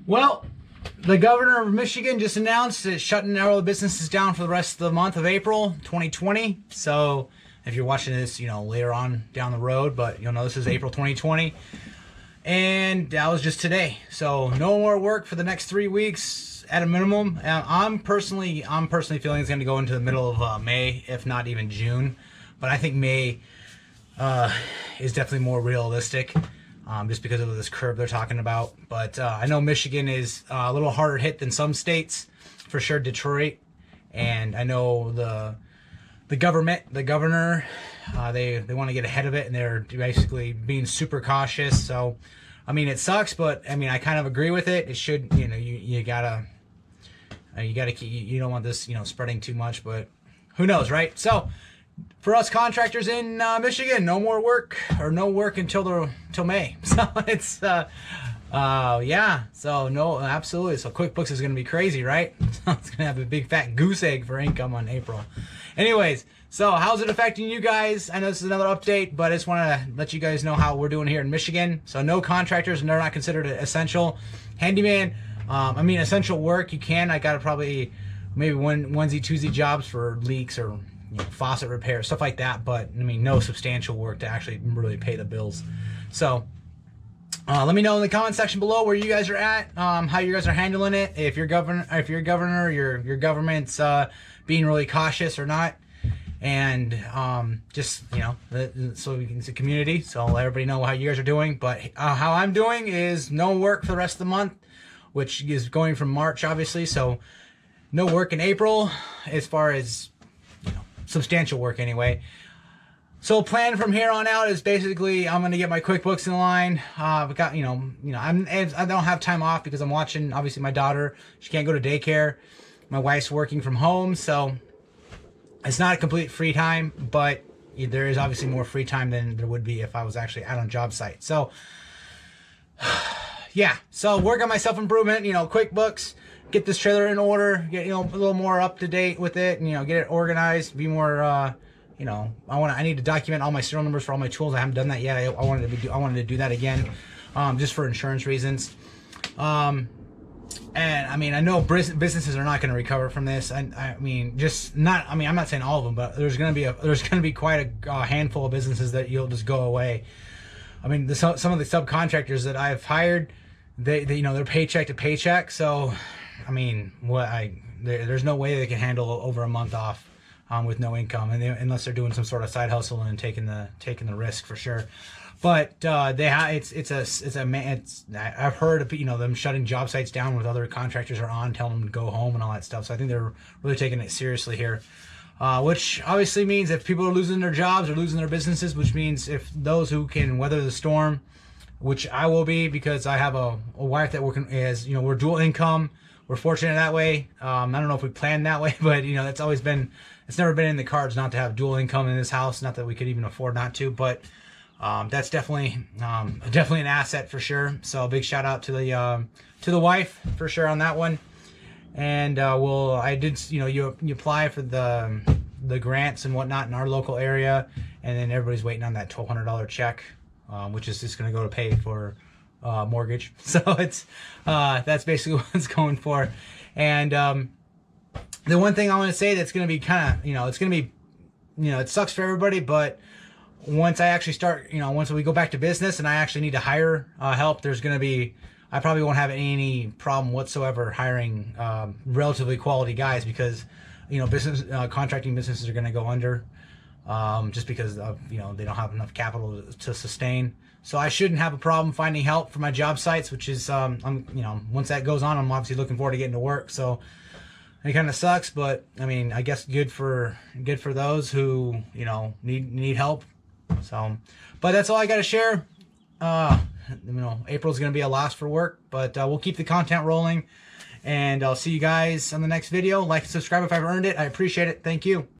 Well, the governor of Michigan just announced it's shutting all the businesses down for the rest of the month of April 2020. So if you're watching this, later on down the road, but you'll know this is April 2020. And that was just today. So no more work for the next 3 weeks at a minimum. I'm personally feeling it's going to go into the middle of May, if not even June. But I think May is definitely more realistic. Just because of this curve they're talking about. But I know Michigan is a little harder hit than some states, for sure. Detroit, and I know the governor, they want to get ahead of it, and they're basically being super cautious. So, I mean, it sucks, but I mean, I kind of agree with it. It should, you gotta keep, you don't want this, spreading too much, but who knows, right? So, for us contractors in Michigan, no more work, or no work until May. So it's yeah. So no, absolutely. So QuickBooks is going to be crazy, right? It's going to have a big fat goose egg for income on April. Anyways, so how's it affecting you guys? I know this is another update, but I just want to let you guys know how we're doing here in Michigan. So no contractors, and they're not considered essential. Handyman, I mean essential work. You can. I got probably maybe onesie twosie jobs for leaks or faucet repair, stuff like that, but I mean no substantial work to actually really pay the bills. So let me know in the comment section below where you guys are at, how you guys are handling it, if your governor, your government's being really cautious or not, and just so we can see community, so I'll let everybody know how you guys are doing. But how I'm doing is no work for the rest of the month, which is going from March obviously, so no work in April as far as substantial work anyway. So plan from here on out is basically I'm gonna get my QuickBooks in line. I've got I don't have time off because I'm watching obviously my daughter. She can't go to daycare. My wife's working from home, so it's not a complete free time, but there is obviously more free time than there would be if I was actually out on job site. So yeah, so work on my self-improvement, QuickBooks, get this trailer in order, get a little more up to date with it, and get it organized, be more I need to document all my serial numbers for all my tools. I haven't done that yet. I wanted to do that again, just for insurance reasons. And I mean, I know businesses are not going to recover from this. I mean, I'm not saying all of them, but there's going to be quite a handful of businesses that you'll just go away. I mean, some of the subcontractors that I've hired, they're paycheck to paycheck. So, I mean, there's no way they can handle over a month off with no income, unless they're doing some sort of side hustle and taking the risk for sure. But I've heard of them shutting job sites down with other contractors are on, telling them to go home and all that stuff. So I think they're really taking it seriously here. Which obviously means if people are losing their jobs or losing their businesses, which means if those who can weather the storm, which I will be because I have a wife that we're dual income. We're fortunate that way. I don't know if we planned that way, but it's never been in the cards not to have dual income in this house. Not that we could even afford not to, but that's definitely an asset for sure. So a big shout out to the wife for sure on that one. And I did, you apply for the grants and whatnot in our local area, and then everybody's waiting on that $1,200 check, which is just going to go to pay for mortgage. So that's basically what it's going for. And the one thing I want to say that's going to be kind of, it's going to be, it sucks for everybody, but once I actually start, once we go back to business and I actually need to hire help, I probably won't have any problem whatsoever hiring relatively quality guys, because contracting businesses are going to go under just because of they don't have enough capital to sustain. So I shouldn't have a problem finding help for my job sites, which is once that goes on, I'm obviously looking forward to getting to work. So it kind of sucks, but I mean, I guess good for those who need help. So, but that's all I got to share. April's going to be a loss for work, but we'll keep the content rolling, and I'll see you guys on the next video. Like and subscribe if I've earned it. I appreciate it. Thank you.